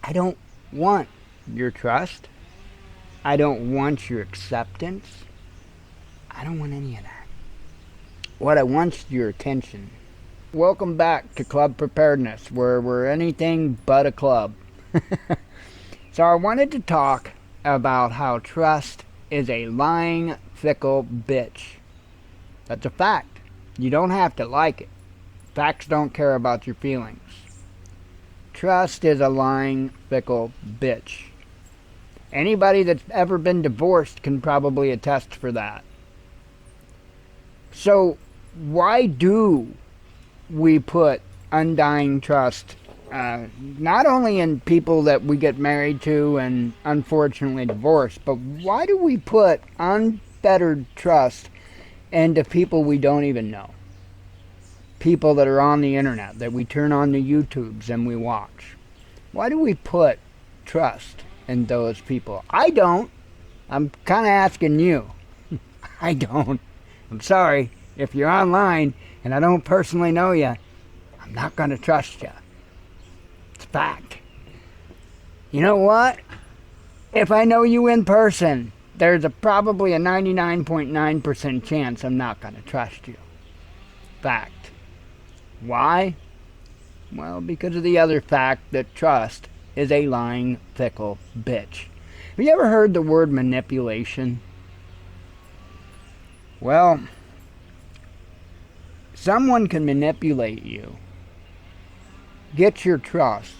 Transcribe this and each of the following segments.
I don't want your trust. I don't want your acceptance. I don't want any of that. What I want is your attention. Welcome back to Club Preparedness, where we're anything but a club. So I wanted to talk about how trust is a lying, fickle bitch. That's a fact. You don't have to like it. Facts don't care about your feelings. Trust is a lying, fickle bitch. Anybody that's ever been divorced can probably attest for that. So why do we put undying trust not only in people that we get married to and unfortunately divorced, but why do we put unfettered trust into people we don't even know? People that are on the internet, that we turn on the YouTubes and we watch. Why do we put trust in those people? I don't. I'm kind of asking you. I don't. I'm sorry. If you're online and I don't personally know you, I'm not going to trust you. It's a fact. You know what? If I know you in person, there's probably a 99.9% chance I'm not going to trust you. Fact. Why? Well, because of the other fact that trust is a lying, fickle bitch. Have you ever heard the word manipulation? Well, someone can manipulate you, get your trust,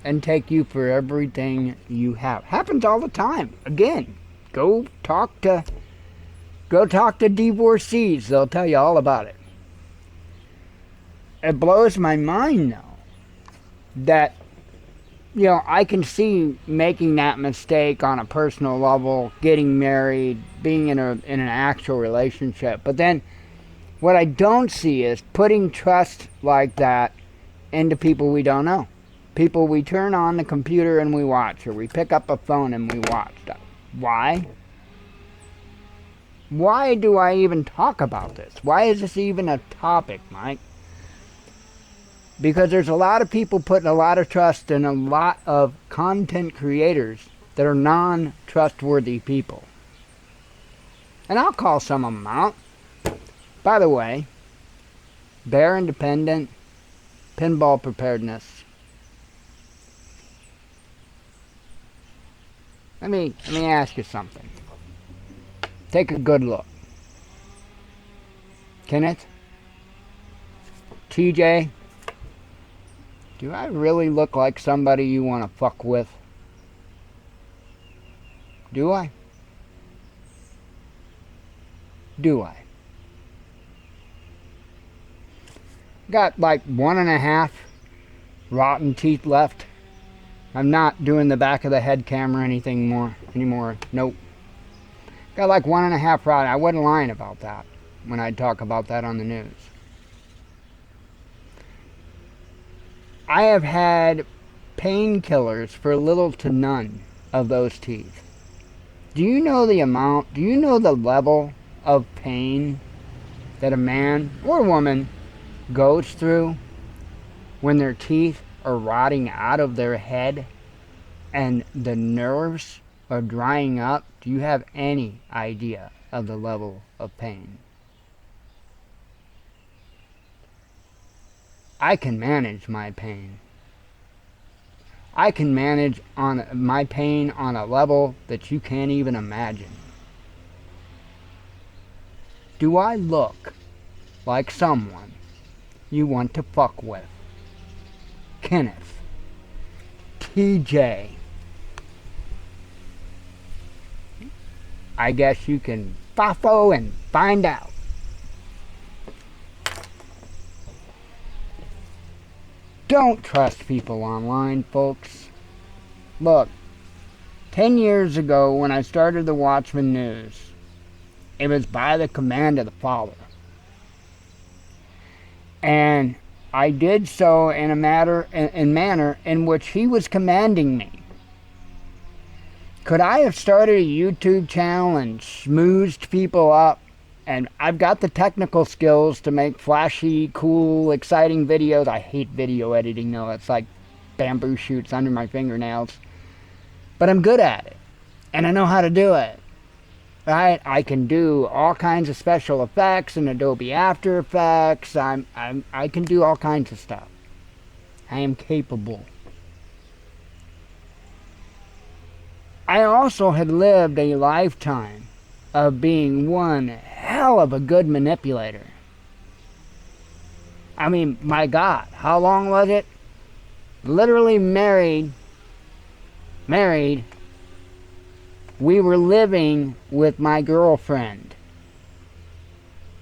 and take you for everything you have. Happens all the time. Again, go talk to divorcees. They'll tell you all about it. It blows my mind, though, that, I can see making that mistake on a personal level, getting married, being in an actual relationship. But then what I don't see is putting trust like that into people we don't know. People we turn on the computer and we watch, or we pick up a phone and we watch. Why? Why do I even talk about this? Why is this even a topic, Mike? Because there's a lot of people putting a lot of trust in a lot of content creators that are non-trustworthy people. And I'll call some of them out. By the way, Bear Independent, Pinball Preparedness. Let me ask you something. Take a good look. Kenneth? TJ? Do I really look like somebody you want to fuck with? Do I? Do I? Got like 1.5 rotten teeth left. I'm not doing the back of the head camera anymore. Nope. Got like 1.5 rotten. I wasn't lying about that when I talk about that on the news. I have had painkillers for little to none of those teeth. Do you know the level of pain that a man or woman goes through when their teeth are rotting out of their head and the nerves are drying up? Do you have any idea of the level of pain? I can manage my pain. I can manage my pain on a level that you can't even imagine. Do I look like someone you want to fuck with? Kenneth. TJ. I guess you can FOFO and find out. Don't trust people online, folks. Look, 10 years ago when I started the Watchman News, it was by the command of the Father. And I did so in a manner in which He was commanding me. Could I have started a YouTube channel and schmoozed people up? And I've got the technical skills to make flashy, cool, exciting videos. I hate video editing though. It's like bamboo shoots under my fingernails. But I'm good at it. And I know how to do it. Right? I can do all kinds of special effects in Adobe After Effects. I can do all kinds of stuff. I am capable. I also had lived a lifetime of being one hell of a good manipulator. I mean, my God, how long was it? Literally married. We were living with my girlfriend.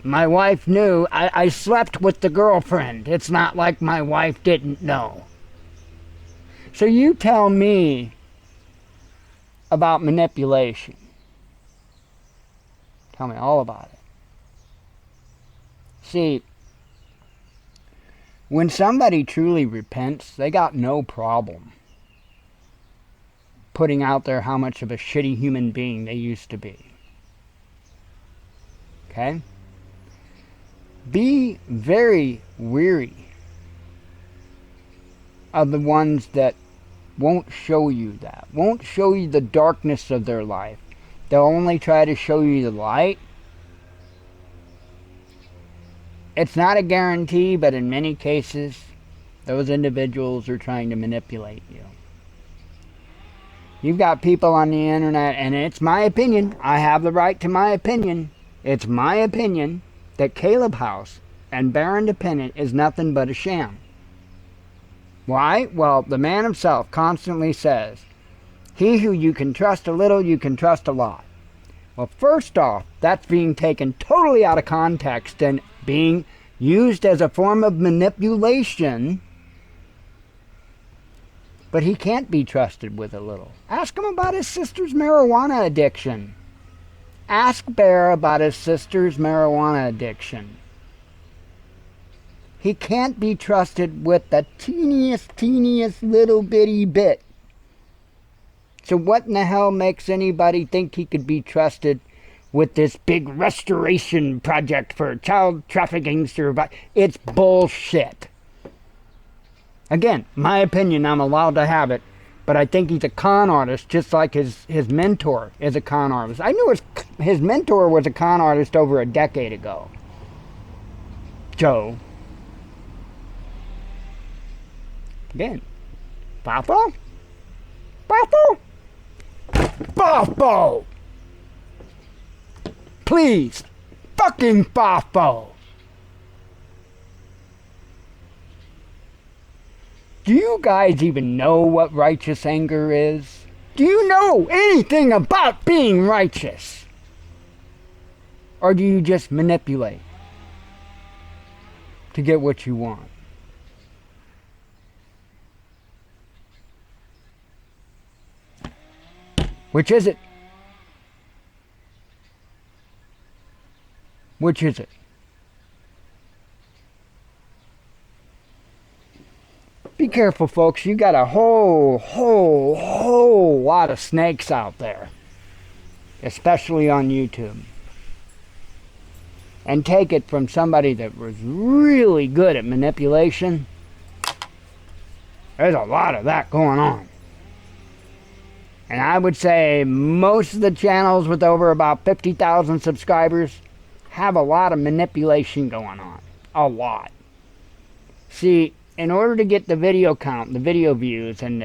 My wife knew. I slept with the girlfriend. It's not like my wife didn't know. So you tell me about manipulation. Tell me all about it. See, when somebody truly repents, they got no problem putting out there how much of a shitty human being they used to be. Okay? Be very weary of the ones that won't show you that, won't show you the darkness of their life. They'll only try to show you the light. It's not a guarantee, but in many cases, those individuals are trying to manipulate you. You've got people on the internet, and it's my opinion. I have the right to my opinion. It's my opinion that Caleb House and Bear Independent is nothing but a sham. Why? Well, the man himself constantly says, he who you can trust a little, you can trust a lot. Well, first off, that's being taken totally out of context and being used as a form of manipulation. But he can't be trusted with a little. Ask him about his sister's marijuana addiction. Ask Bear about his sister's marijuana addiction. He can't be trusted with the teeniest little bitty bit. So what in the hell makes anybody think he could be trusted with this big restoration project for child trafficking survival? It's bullshit. Again, my opinion, I'm allowed to have it, but I think he's a con artist, just like his mentor is a con artist. I knew his mentor was a con artist over a decade ago. Joe. Again, Bafo? Please, fucking Bafo. Do you guys even know what righteous anger is? Do you know anything about being righteous? Or do you just manipulate to get what you want? Which is it? Which is it? Be careful, folks. You got a whole lot of snakes out there. Especially on YouTube. And take it from somebody that was really good at manipulation. There's a lot of that going on. And I would say most of the channels with over about 50,000 subscribers have a lot of manipulation going on. A lot. See, in order to get the video count, the video views, and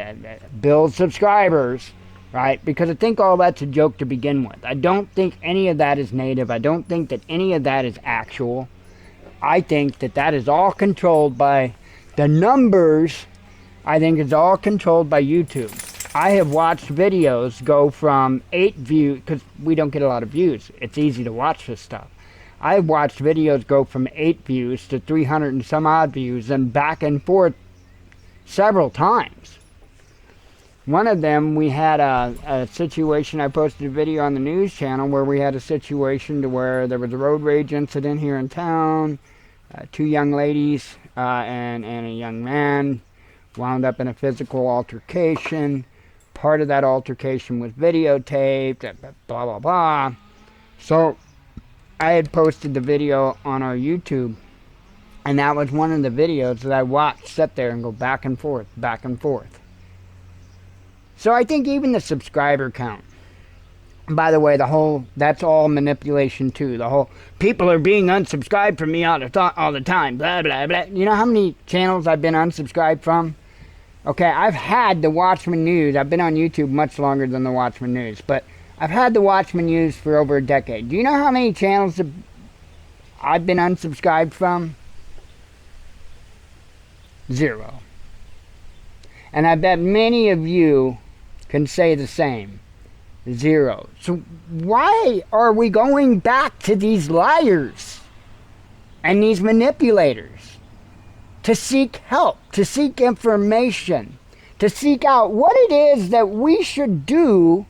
build subscribers, right? Because I think all that's a joke to begin with. I don't think any of that is native. I don't think that any of that is actual. I think that that is all controlled by the numbers. I think it's all controlled by YouTube. I have watched videos go from 8 views, because we don't get a lot of views. It's easy to watch this stuff. I've watched videos go from 8 views to 300 and some odd views and back and forth several times. One of them, we had a situation, I posted a video on the news channel where we had a situation to where there was a road rage incident here in town. 2 young ladies and a young man wound up in a physical altercation. Part of that altercation was videotaped, blah, blah, blah. So I had posted the video on our YouTube, And that was one of the videos that I watched sit there and go back and forth, back and forth. So I think even the subscriber count, by the way, that's all manipulation too. The whole, people are being unsubscribed from me all the time, blah, blah, blah. You know how many channels I've been unsubscribed from? Okay, I've had the Watchman News. I've been on YouTube much longer than the Watchman News, but I've had the Watchman News for over a decade. Do you know how many channels I've been unsubscribed from? 0. And I bet many of you can say the same. 0. So why are we going back to these liars and these manipulators to seek help, to seek information, to seek out what it is that we should do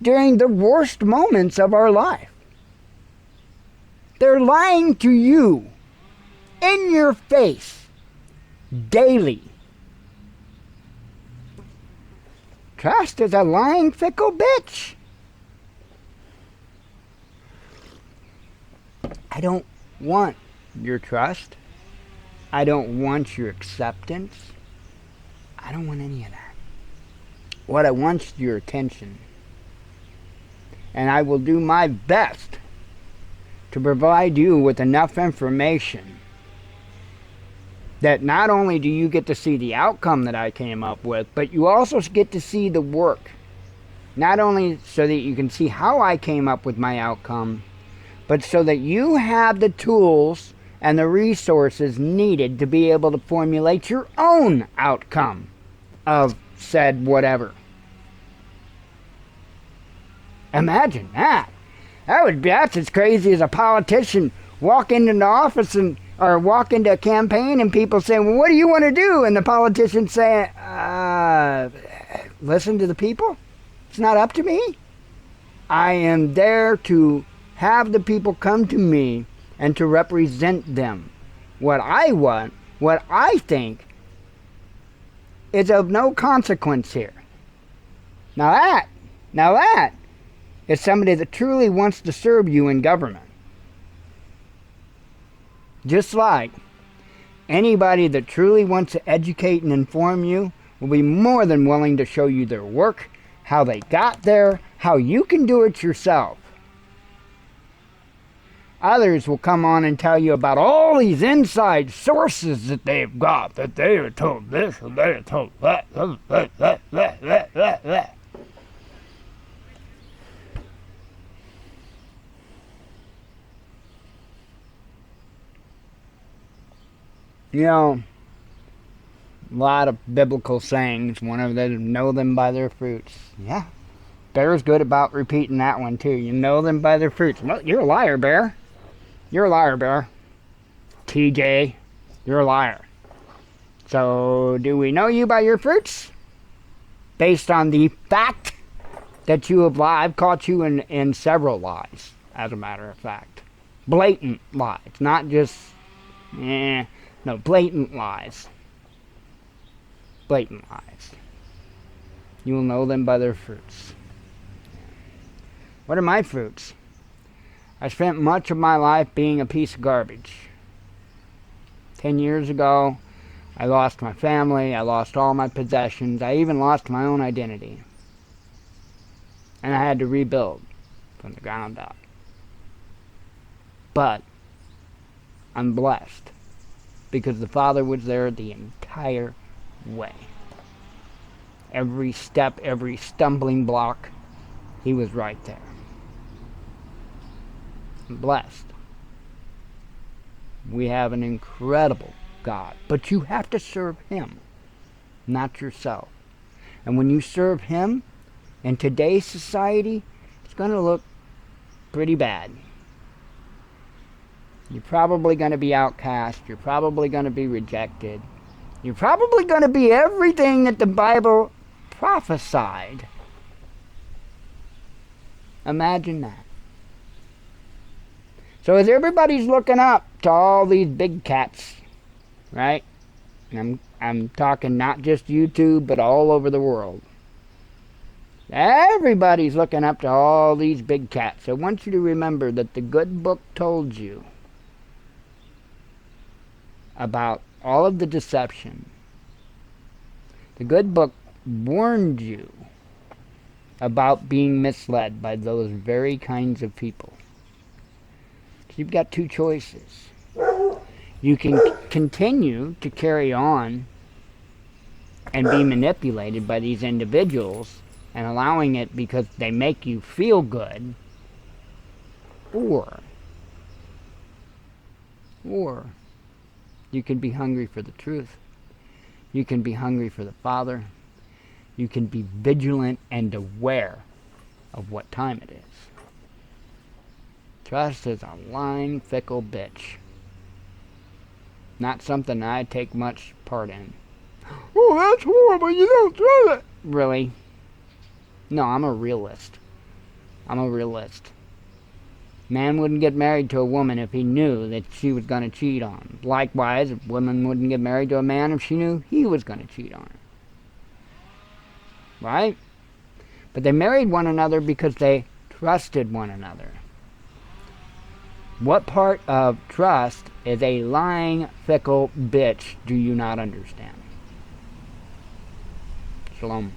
during the worst moments of our life? They're lying to you in your face daily. Trust is a lying, fickle bitch. I don't want your trust. I don't want your acceptance. I don't want any of that. What I want is your attention. And I will do my best to provide you with enough information that not only do you get to see the outcome that I came up with, but you also get to see the work. Not only so that you can see how I came up with my outcome, but so that you have the tools and the resources needed to be able to formulate your own outcome of said whatever. Imagine that. That's as crazy as a politician walk into the office or walk into a campaign and people saying, well, what do you want to do? And the politician saying, listen to the people. It's not up to me. I am there to have the people come to me and to represent them. What I want, what I think, is of no consequence here. Now that is somebody that truly wants to serve you in government. Just like anybody that truly wants to educate and inform you will be more than willing to show you their work, how they got there, how you can do it yourself. Others will come on and tell you about all these inside sources that they've got, that they are told this and they are told that. You know, a lot of biblical sayings, one of them, know them by their fruits. Yeah, Bear's good about repeating that one too. You know them by their fruits. Well, you're a liar, Bear. You're a liar, Bear. TJ, you're a liar. So, do we know you by your fruits? Based on the fact that you have lied. I've caught you in several lies, as a matter of fact. Blatant lies, not just, no, blatant lies. Blatant lies. You will know them by their fruits. What are my fruits? I spent much of my life being a piece of garbage. 10 years ago, I lost my family, I lost all my possessions, I even lost my own identity. And I had to rebuild from the ground up. But I'm blessed because the Father was there the entire way. Every step, every stumbling block, He was right there. I'm blessed. We have an incredible God, but you have to serve Him, not yourself. And when you serve Him, in today's society, it's going to look pretty bad. You're probably going to be outcast. You're probably going to be rejected. You're probably going to be everything that the Bible prophesied. Imagine that. So as everybody's looking up to all these big cats, right? And I'm talking not just YouTube, but all over the world. Everybody's looking up to all these big cats. I want you to remember that the good book told you about all of the deception. The good book warned you about being misled by those very kinds of people. So you've got two choices. You can continue to carry on and be manipulated by these individuals and allowing it because they make you feel good, or you can be hungry for the truth. You can be hungry for the Father. You can be vigilant and aware of what time it is. Trust is a lying, fickle bitch. Not something I take much part in. Oh, that's horrible. You don't trust it. Really? No, I'm a realist. Man wouldn't get married to a woman if he knew that she was going to cheat on him. Likewise, a woman wouldn't get married to a man if she knew he was going to cheat on her. Right? But they married one another because they trusted one another. What part of trust is a lying, fickle bitch do you not understand? Shalom.